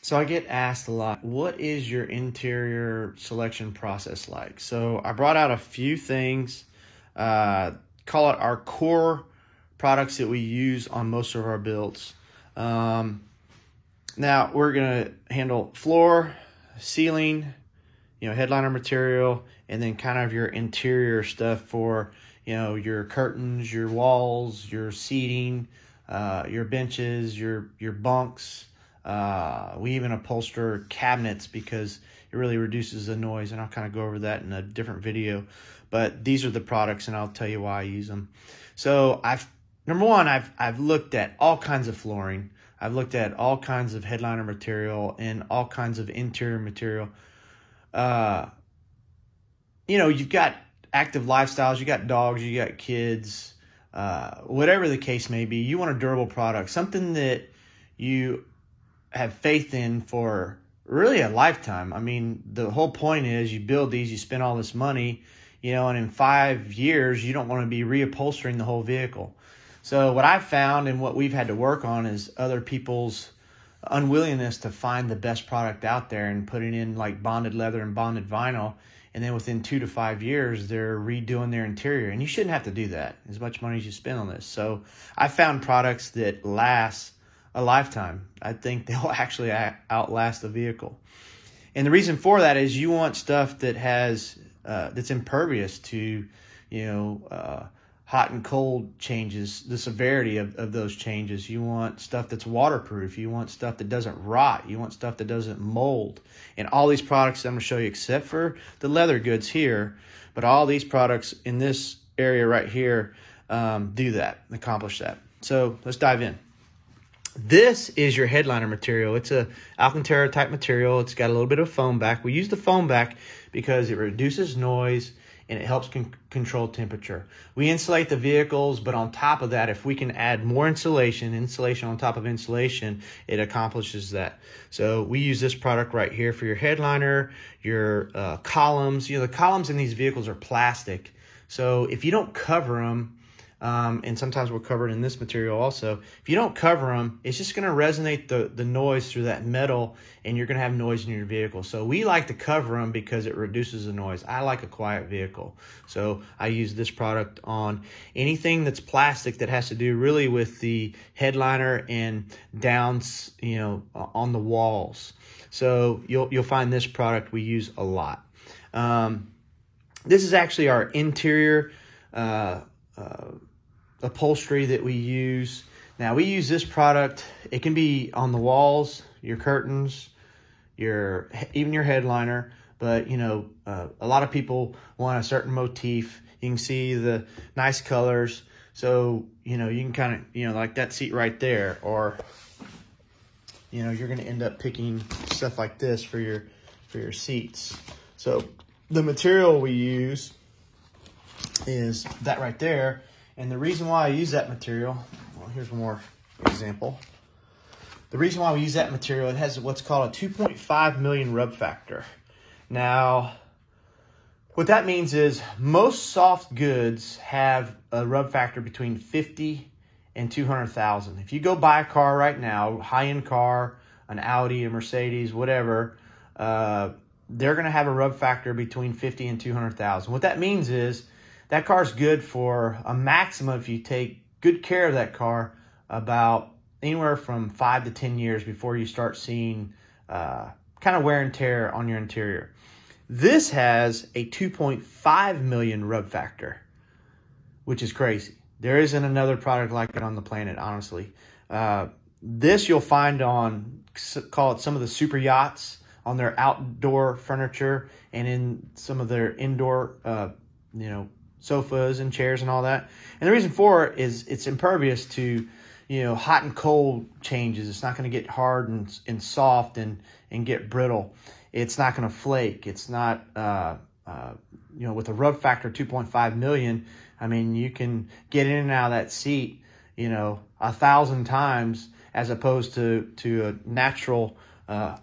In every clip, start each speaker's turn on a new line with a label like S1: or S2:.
S1: So I get asked a lot, what is your interior selection process like? So I brought out a few things, call it our core products that we use on most of our builds. Now we're going to handle floor, ceiling, headliner material, and then kind of your interior stuff for, your curtains, your walls, your seating, your benches, your bunks. We even upholster cabinets because it really reduces the noise, and I'll kind of go over that in a different video. But these are the products, and I'll tell you why I use them. So number one, I've looked at all kinds of flooring. I've looked at all kinds of headliner material and all kinds of interior material. You've got active lifestyles, you got dogs, you got kids, whatever the case may be. You want a durable product, something that you have faith in for really a lifetime. I mean, the whole point is you build these, you spend all this money, and in 5 years, you don't want to be reupholstering the whole vehicle. So what I've found and what we've had to work on is other people's unwillingness to find the best product out there and putting in like bonded leather and bonded vinyl. And then within 2 to 5 years, they're redoing their interior. And you shouldn't have to do that as much money as you spend on this. So I found products that last a lifetime. I think they'll actually outlast the vehicle. And the reason for that is you want stuff that has that's impervious to, hot and cold changes, the severity of those changes. You want stuff that's waterproof. You want stuff that doesn't rot. You want stuff that doesn't mold. And all these products I'm going to show you, except for the leather goods here, but all these products in this area right here do that, accomplish that. So let's dive in. This is your headliner material. It's a Alcantara type material. It's got a little bit of foam back. We use the foam back because it reduces noise and it helps control temperature. We insulate the vehicles, but on top of that, if we can add more insulation on top of insulation, it accomplishes that. So we use this product right here for your headliner, your columns. The columns in these vehicles are plastic. So if you don't cover them, and sometimes we'll cover it in this material also. If you don't cover them, it's just going to resonate the noise through that metal, and you're going to have noise in your vehicle. So we like to cover them because it reduces the noise. I like a quiet vehicle. So I use this product on anything that's plastic that has to do really with the headliner and downs, on the walls. So you'll find this product we use a lot. This is actually our interior upholstery that we use. Now we use this product. It can be on the walls, your curtains, even your headliner. But a lot of people want a certain motif. You can see the nice colors. So you can kind of like that seat right there, or you're going to end up picking stuff like this for your seats. So the material we use is that right there. And the reason why I use that material, well, here's one more example. The reason why we use that material, it has what's called a 2.5 million rub factor. Now, what that means is most soft goods have a rub factor between 50 and 200,000. If you go buy a car right now, high-end car, an Audi, a Mercedes, whatever, they're going to have a rub factor between 50 and 200,000. What that means is that car's good for a maximum, if you take good care of that car, about anywhere from 5 to 10 years before you start seeing kind of wear and tear on your interior. This has a 2.5 million rub factor, which is crazy. There isn't another product like it on the planet, honestly. This you'll find on, call it some of the super yachts, on their outdoor furniture, and in some of their indoor, sofas and chairs and all that. And the reason for it is it's impervious to, hot and cold changes. It's not going to get hard and soft and get brittle. It's not going to flake. It's not, with a rub factor 2.5 million, I mean, you can get in and out of that seat, 1,000 times, as opposed to a natural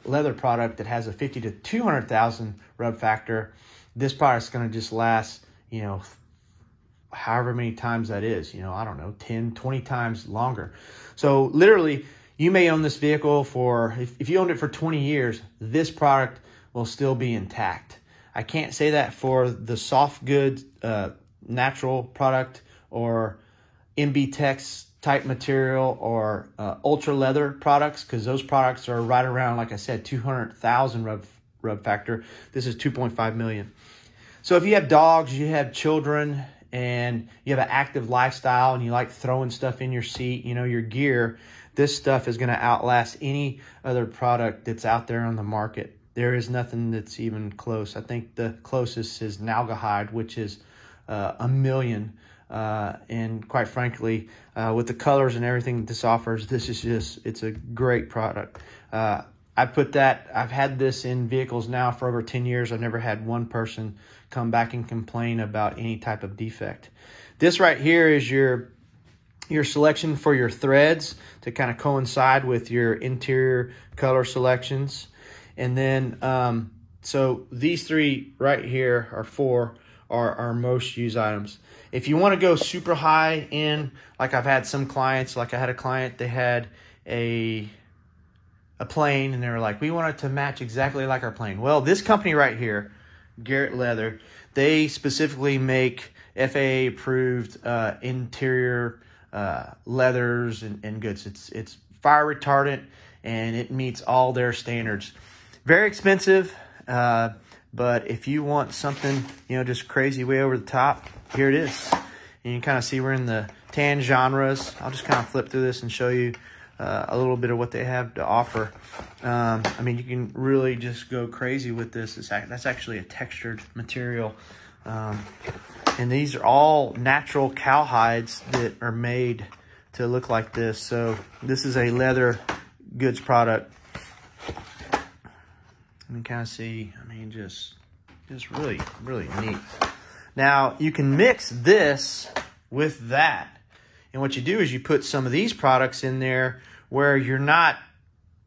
S1: leather product that has a 50 to 200,000 rub factor. This product's going to just last, however many times that is, I don't know, 10, 20 times longer. So literally, You may own this vehicle for, if you owned it for 20 years, this product will still be intact. I can't say that for the soft goods, natural product, or MB-Tex type material, or ultra leather products, because those products are right around, like I said, 200,000 rub factor. This is 2.5 million. So if you have dogs, you have children, and you have an active lifestyle, and you like throwing stuff in your seat, you know, your gear, this stuff is going to outlast any other product that's out there on the market. There is nothing that's even close. I think the closest is 𝙇𝙖𝙣𝙔𝙙, which is 1 million. And quite frankly, with the colors and everything this offers, this is just, it's a great product. I've had this in vehicles now for over 10 years. I've never had one person come back and complain about any type of defect. This right here is your selection for your threads to kind of coincide with your interior color selections. And then, so these three right here are our most used items. If you want to go super high in, like I've had some clients, like I had a client, they had a plane, and they were like, we want it to match exactly like our plane. Well, this company right here, Garrett Leather, they specifically make FAA approved interior leathers and goods. It's fire retardant, and it meets all their standards. Very expensive, but if you want something, you know, just crazy way over the top, here it is. And you can kind of see we're in the tan genres. I'll just kind of flip through this and show you a little bit of what they have to offer. I mean, you can really just go crazy with this. That's actually a textured material. And these are all natural cow hides that are made to look like this. So this is a leather goods product. You can kind of see, I mean, just really, really neat. Now, you can mix this with that. And what you do is you put some of these products in there where you're not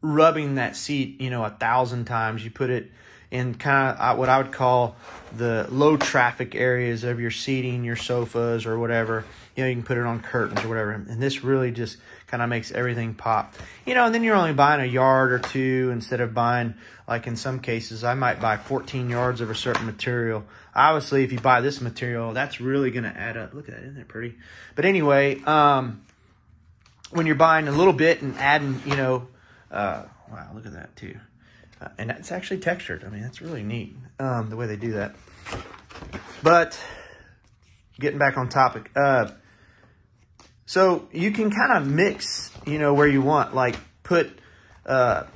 S1: rubbing that seat, you know, 1,000 times. You put it in kind of what I would call the low traffic areas of your seating, your sofas or whatever. You know, you can put it on curtains or whatever. And this really just kind of makes everything pop. You know, and then you're only buying a yard or two instead of buying, like in some cases, I might buy 14 yards of a certain material. Obviously, if you buy this material, that's really going to add up. Look at that, isn't that pretty? But anyway, when you're buying a little bit and adding, you know, wow, look at that too. And it's actually textured. I mean, that's really neat, the way they do that. But getting back on topic, so you can kind of mix, you know, where you want, like put, like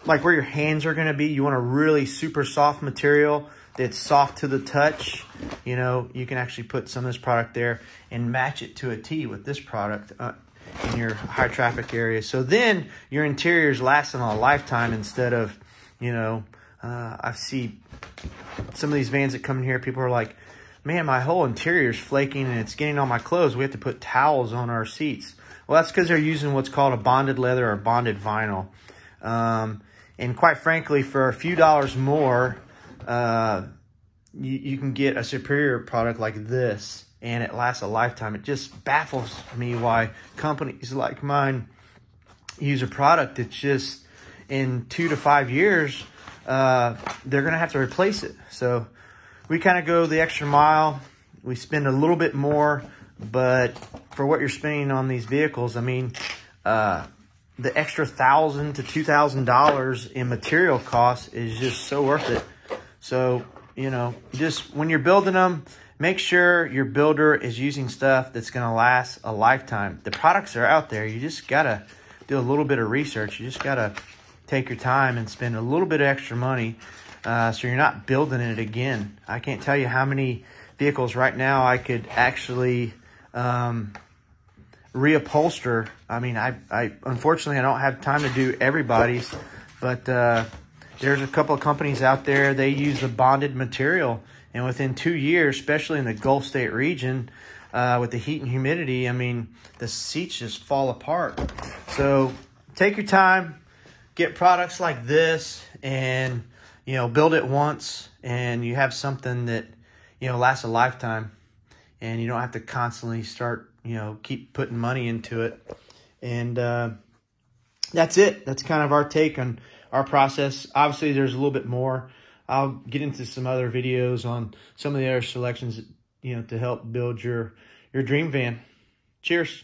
S1: where your hands are going to be. You want a really super soft material that's soft to the touch. You know, you can actually put some of this product there and match it to a T with this product in your high traffic area. So then your interior's lasting a lifetime instead of, you know, I see some of these vans that come in here, people are like, man, my whole interior's flaking and it's getting on my clothes. We have to put towels on our seats. Well, that's because they're using what's called a bonded leather or bonded vinyl. And quite frankly, for a few dollars more, you can get a superior product like this, and it lasts a lifetime. It just baffles me why companies like mine use a product that's just in 2 to 5 years, they're going to have to replace it. So we kind of go the extra mile. We spend a little bit more, but for what you're spending on these vehicles, I mean, the extra $1,000 to $2,000 in material costs is just so worth it. So, you know, just when you're building them, make sure your builder is using stuff that's going to last a lifetime. The products are out there. You just got to do a little bit of research. You just got to take your time and spend a little bit of extra money so you're not building it again. I can't tell you how many vehicles right now I could actually reupholster. I mean, I unfortunately, I don't have time to do everybody's, but there's a couple of companies out there, they use the bonded material, and within 2 years, especially in the Gulf State region, with the heat and humidity, I mean, the seats just fall apart. So take your time, get products like this, and, you know, build it once, and you have something that, you know, lasts a lifetime, and you don't have to constantly start, you know, keep putting money into it. And that's it. That's kind of our take on our process. Obviously, there's a little bit more. I'll get into some other videos on some of the other selections, to help build your dream van. Cheers.